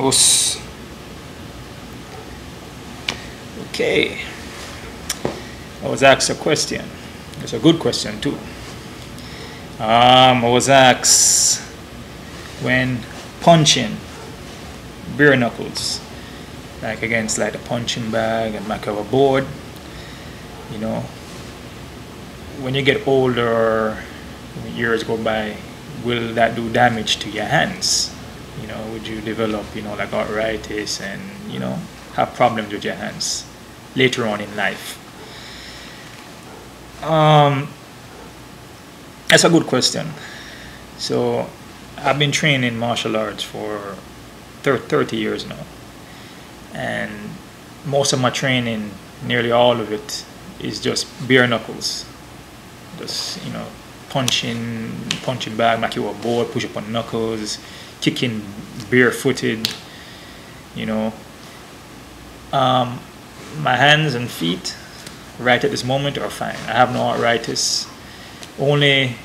Us. Okay. I was asked a question. It's a good question too. I was asked when punching bare knuckles, like against like a punching bag and back of a board, you know, when you get older, when years go by, will that do damage to your hands? You know, would you develop, you know, like arthritis and, you know, have problems with your hands later on in life? That's a good question. So I've been training martial arts for 30 years now, and most of my training, nearly all of it, is just bare knuckles. Just, you know, punching bag, make you a board, push up on knuckles, kicking barefooted, you know. My hands and feet right at this moment are fine. I have no arthritis. Only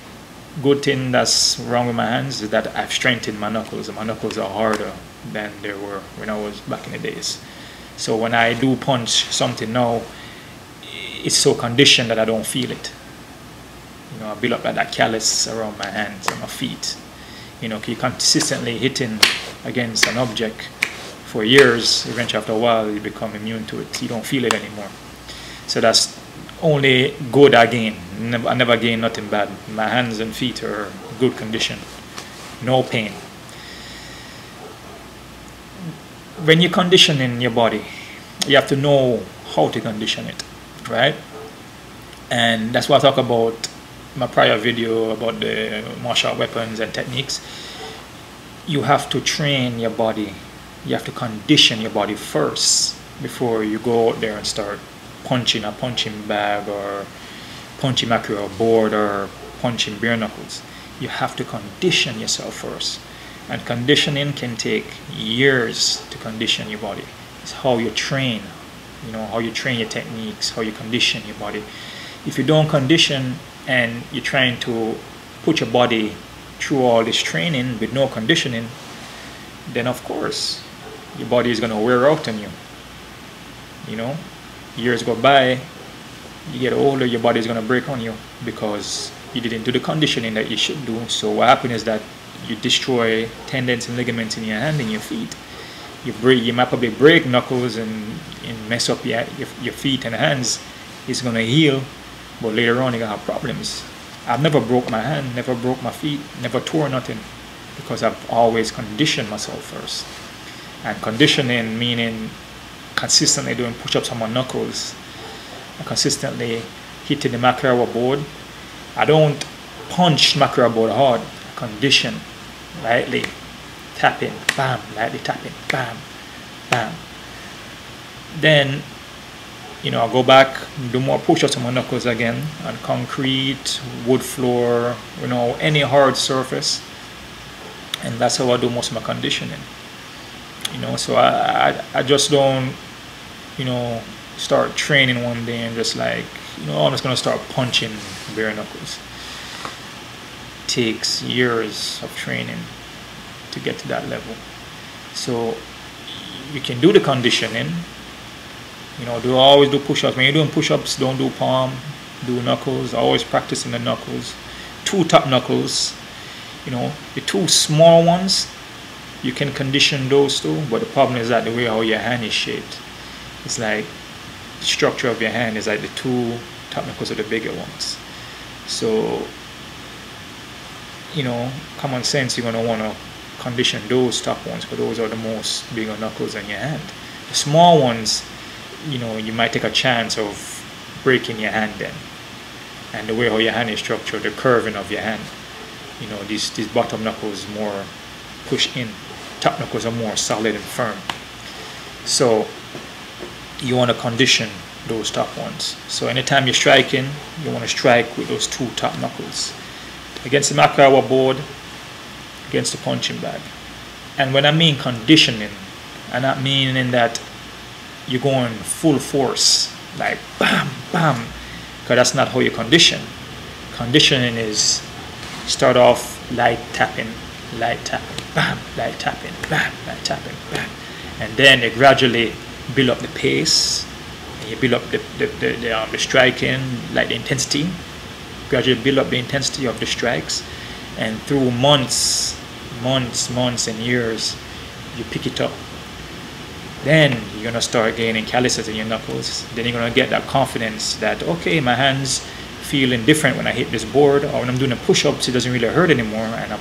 good thing that's wrong with my hands is that I've strengthened my knuckles, and my knuckles are harder than they were when I was back in the days. So when I do punch something now, it's so conditioned that I don't feel it. You know, I build up like that callus around my hands and my feet. You know, you're consistently hitting against an object for years. Eventually, after a while, you become immune to it. You don't feel it anymore. So that's only good I gain. I never gain nothing bad. My hands and feet are good condition. No pain. When you're conditioning your body, you have to know how to condition it, right? And that's what I talk about my prior video about the martial weapons and techniques. You have to train your body. You have to condition your body first before you go out there and start punching a punching bag or punching back your board or punching bare knuckles. You have to condition yourself first. And conditioning can take years to condition your body. It's how you train, you know, how you train your techniques, how you condition your body. If you don't condition and you're trying to put your body through all this training with no conditioning, then of course your body is going to wear out on you. You know, years go by, you get older, your body is going to break on you because you didn't do the conditioning that you should do. So what happens is that you destroy tendons and ligaments in your hand and your feet. You might probably break knuckles and mess up your feet and hands. It's going to heal, but later on you're going to have problems. I've never broke my hand, never broke my feet, never tore nothing, because I've always conditioned myself first. And conditioning meaning consistently doing push-ups on my knuckles, and consistently hitting the macro board. I don't punch macro board hard. I condition lightly, tapping, bam, lightly tapping, bam, bam. Then, you know, I'll go back, do more push-ups on my knuckles again on concrete, wood floor, you know, any hard surface. And that's how I do most of my conditioning. You know, so I just don't, you know, start training one day and just like, you know, I'm just gonna start punching bare knuckles. Takes years of training to get to that level. So you can do the conditioning, you know, always do push-ups. When you're doing push-ups, don't do palm, do knuckles, always practicing the knuckles. 2 top knuckles, you know, the 2 small ones, you can condition those too, but the problem is that the way how your hand is shaped, it's like the structure of your hand is like the 2 top knuckles are the bigger ones. So, you know, common sense, you're going to want to condition those top ones, because those are the most bigger knuckles in your hand. The small ones, you know, you might take a chance of breaking your hand then. And the way how your hand is structured, the curving of your hand, you know, these bottom knuckles more push in, top knuckles are more solid and firm. So you want to condition those top ones. So anytime you're striking, you want to strike with those 2 top knuckles against the macro board, against the punching bag. And when I mean conditioning, I'm not meaning that you're going full force, like bam, bam, because that's not how you condition. Conditioning is start off light tapping, bam, like tapping, bam, like tapping, bam. And then they gradually build up the pace, and you build up the striking, like the intensity, gradually build up the intensity of the strikes, and through months and years, you pick it up. Then you're gonna start gaining calluses in your knuckles. Then you're gonna get that confidence that, okay, my hands feeling different when I hit this board, or when I'm doing the push-ups, it doesn't really hurt anymore. And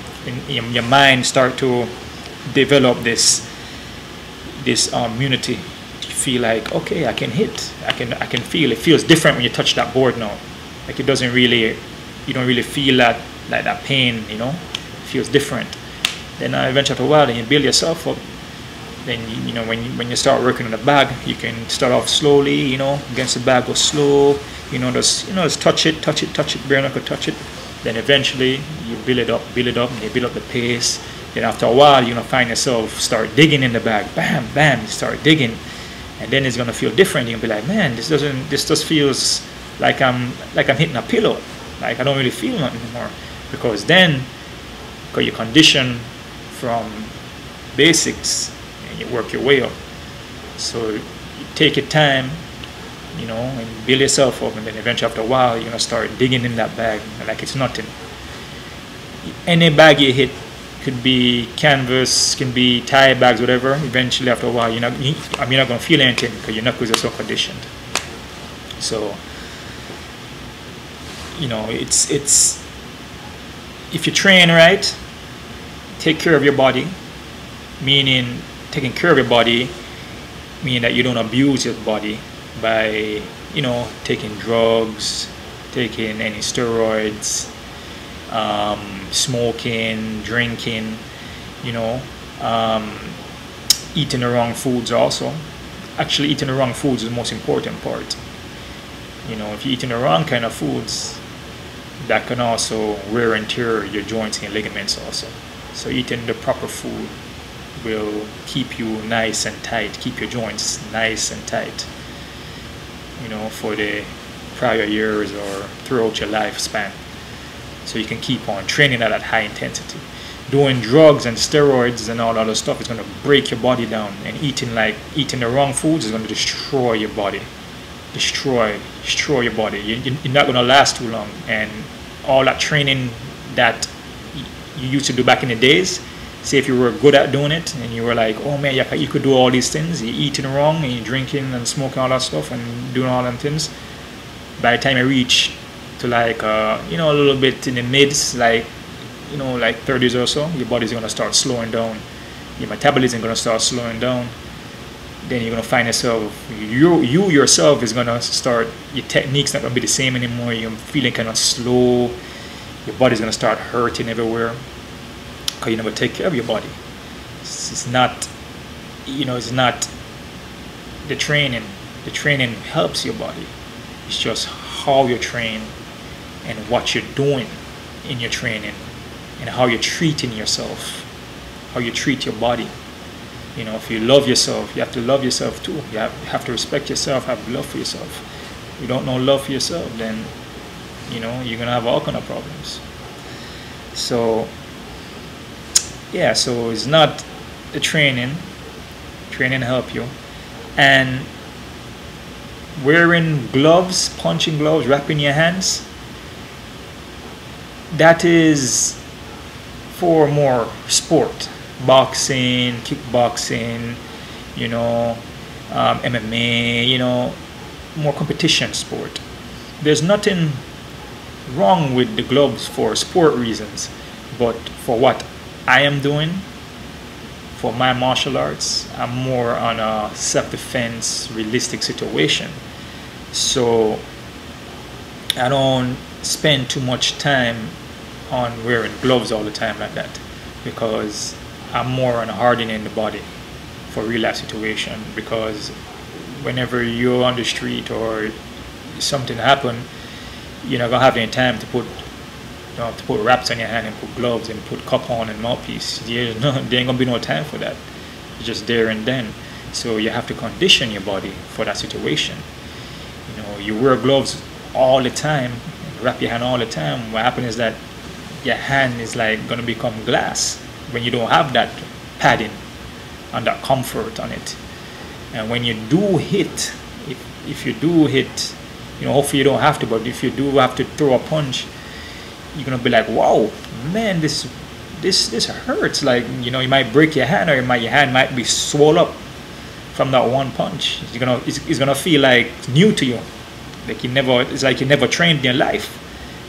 your mind start to develop this immunity. You feel like, okay, I can hit. I can feel. It feels different when you touch that board now. Like it doesn't really, you don't really feel that pain. You know, it feels different. Then eventually after a while, then you build yourself up. Then you know when you start working on the bag, you can start off slowly. You know, against the bag, go slow. You know, just touch it, bare-knuckle, touch it. Then eventually you build it up, and you build up the pace. Then after a while, you're gonna find yourself start digging in the bag, bam, bam. You start digging, and then it's gonna feel different. You're gonna be like, man, this just feels like I'm hitting a pillow. Like I don't really feel nothing anymore, because you condition from basics and you work your way up. So you take your time, you know, and build yourself up, and then eventually after a while you're gonna start digging in that bag like it's nothing. Any bag you hit, could be canvas, can be tie bags, whatever. Eventually after a while you're not gonna feel anything because your knuckles are so conditioned. So you know, it's if you train right, take care of your body, meaning taking care of your body meaning that you don't abuse your body by, you know, taking drugs, taking any steroids, smoking, drinking, you know, eating the wrong foods also. Actually, eating the wrong foods is the most important part. You know, if you're eating the wrong kind of foods, that can also wear and tear your joints and ligaments also. So eating the proper food will keep you nice and tight, keep your joints nice and tight, you know, for the prior years or throughout your lifespan. So you can keep on training at that high intensity. Doing drugs and steroids and all other stuff is going to break your body down, and eating the wrong foods is going to destroy your body. Destroy your body. You're not going to last too long, and all that training that you used to do back in the days, say if you were good at doing it and you were like, oh man, you could do all these things, you're eating wrong and you're drinking and smoking all that stuff and doing all them things, by the time you reach to like you know, a little bit in the mids, like, you know, like 30s or so, your body's going to start slowing down, your metabolism is going to start slowing down. Then you're going to find yourself, you yourself is going to start, your technique's not going to be the same anymore. You're feeling kind of slow, your body's going to start hurting everywhere because you never take care of your body. It's not, you know, it's not the training helps your body. It's just how you train and what you're doing in your training and how you're treating yourself, how you treat your body. You know, if you love yourself, you have to love yourself too. You have to respect yourself, have love for yourself. If you don't know love for yourself, then, you know, you're going to have all kind of problems. So, yeah, so it's not the training help you. And wearing gloves, punching gloves, wrapping your hands, that is for more sport. Boxing, kickboxing, you know, MMA, you know, more competition sport. There's nothing wrong with the gloves for sport reasons, but for what I am doing, for my martial arts, I'm more on a self-defense, realistic situation. So I don't spend too much time on wearing gloves all the time like that, because I'm more on hardening the body for real life situation. Because whenever you're on the street or something happen, you're not gonna have any time to put wraps on your hand and put gloves and put cup on and mouthpiece. There ain't gonna be no time for that. It's just there and then. So you have to condition your body for that situation. You know, you wear gloves all the time, wrap your hand all the time. What happens is that your hand is like gonna become glass when you don't have that padding and that comfort on it. And when you do hit, if you do hit, you know, hopefully you don't have to, but if you do have to throw a punch, you're gonna be like, wow, man, this hurts. Like, you know, you might break your hand, or your hand might be swollen up from that one punch. It's gonna feel like new to you, like it's like you never trained in your life,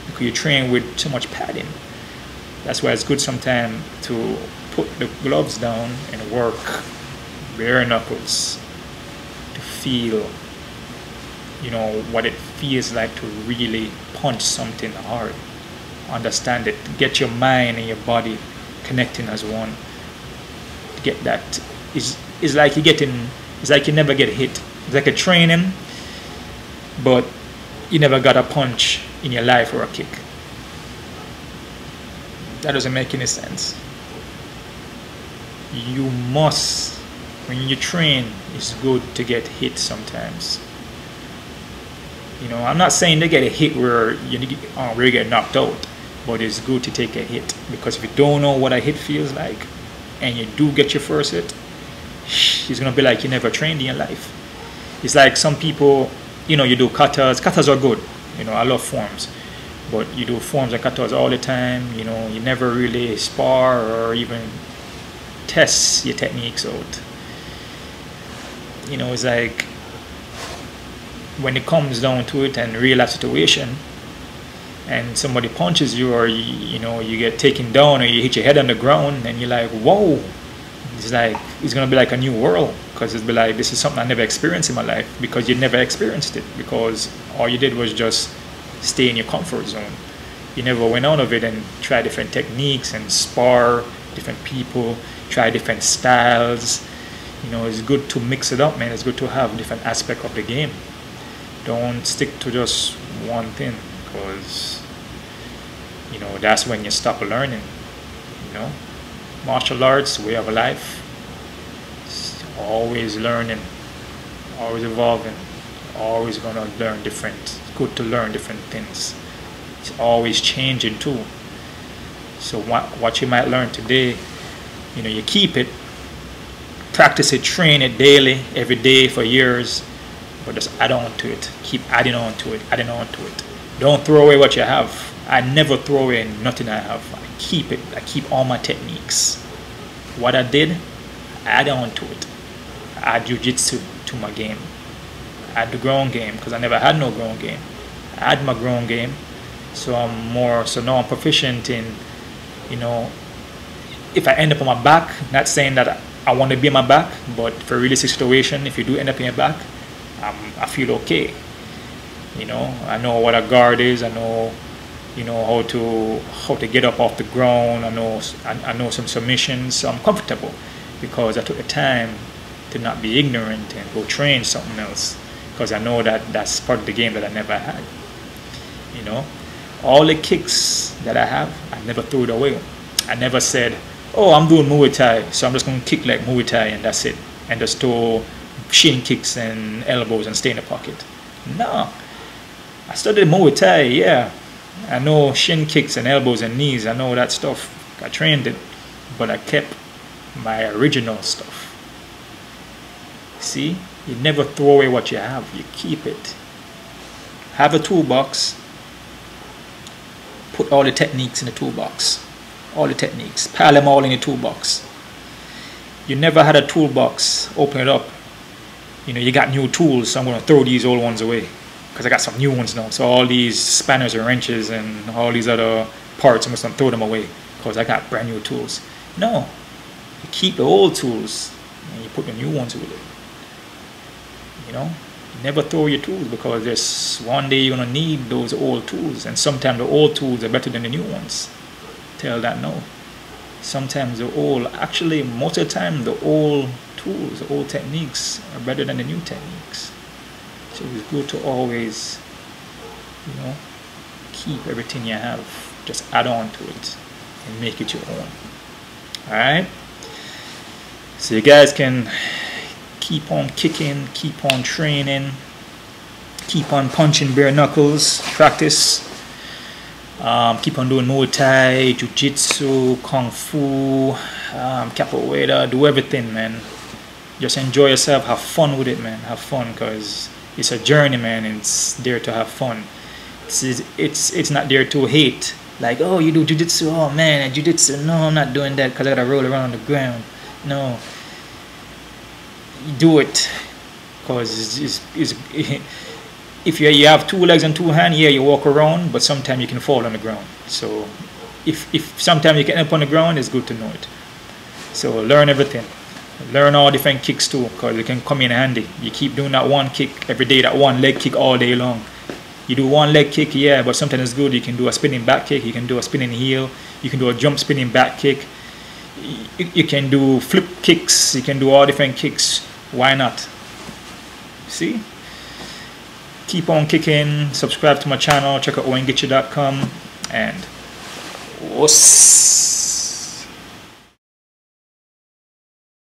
because you train with too much padding. That's why it's good sometimes to put the gloves down and work bare knuckles to feel, you know, what it feels like to really punch something hard. Understand it, get your mind and your body connecting as one. To get that is like it's like you never get hit. It's like a training, but you never got a punch in your life or a kick. That doesn't make any sense. You must, when you train, it's good to get hit sometimes. You know, I'm not saying to get a hit where you really get knocked out, but it's good to take a hit, because if you don't know what a hit feels like and you do get your first hit, it's gonna be like you never trained in your life. It's like some people, you know, you do katas. Katas are good, you know, I love forms, but you do forms and katas all the time. You know, you never really spar or even test your techniques out. You know, it's like when it comes down to it and real life situation, and somebody punches you, or you know, you get taken down, or you hit your head on the ground, and you're like, whoa, it's like it's gonna be like a new world, because it's be like, this is something I never experienced in my life, because you never experienced it, because all you did was just stay in your comfort zone. You never went out of it and try different techniques and spar different people, try different styles. You know, it's good to mix it up, man. It's good to have different aspects of the game. Don't stick to just one thing, because, you know, that's when you stop learning. You know, martial arts, way of life, it's always learning, always evolving, always gonna learn different. It's good to learn different things. It's always changing too. So what you might learn today, you know, you keep it, practice it, train it daily, every day for years, but just add on to it. Keep adding on to it, adding on to it. Don't throw away what you have. I never throw away nothing I have. I keep it. I keep all my techniques. What I did, add on to it. Add jiu-jitsu to my game. Add the ground game, because I never had no ground game. Add my ground game, so now I'm proficient in, you know, if I end up on my back, not saying that I want to be on my back, but for a realistic situation, if you do end up in your back, I feel okay. You know, I know what a guard is. I know, you know, how to get up off the ground. I know some submissions. So I'm comfortable, because I took the time to not be ignorant and go train something else, because I know that that's part of the game that I never had. You know, all the kicks that I have, I never threw it away. I never said, oh, I'm doing Muay Thai, so I'm just going to kick like Muay Thai and that's it, and just throw shin kicks and elbows and stay in the pocket. No, I studied Muay Thai, yeah. I know shin kicks and elbows and knees, I know that stuff. I trained it, but I kept my original stuff. See, you never throw away what you have, you keep it. Have a toolbox, put all the techniques in the toolbox. All the techniques, pile them all in the toolbox. You never had a toolbox, open it up, you know, you got new tools, so I'm going to throw these old ones away, because I got some new ones now. So all these spanners and wrenches and all these other parts, I'm just going to throw them away, because I got brand new tools. No, you keep the old tools and you put the new ones with it. You know, never throw your tools, because there's one day you're going to need those old tools, and sometimes the old tools are better than the new ones. Tell that no. Sometimes the old, actually most of the time, the old tools, the old techniques are better than the new techniques. So it's good to always, you know, keep everything you have, just add on to it and make it your own. Alright, so you guys can keep on kicking, keep on training, keep on punching bare knuckles, practice. Keep on doing Muay Thai, Jiu-Jitsu, Kung Fu, capoeira, do everything, man. Just enjoy yourself, have fun with it, man. Have fun, because it's a journey, man, and it's there to have fun. It's not there to hate. Like, oh, you do jiu-jitsu, oh man, jiu-jitsu, no, I'm not doing that because I gotta roll around on the ground. No, do it, because if you have 2 legs and 2 hands, yeah, you walk around, but sometimes you can fall on the ground. So if sometimes you can end up on the ground, it's good to know it. So learn everything. Learn all different kicks too, because it can come in handy. You keep doing that one kick every day, that one leg kick all day long. You do one leg kick, yeah, but sometimes it's good. You can do a spinning back kick, you can do a spinning heel, you can do a jump spinning back kick, you can do flip kicks, you can do all different kicks. Why not? See? Keep on kicking. Subscribe to my channel. Check out owengichie.com, and what's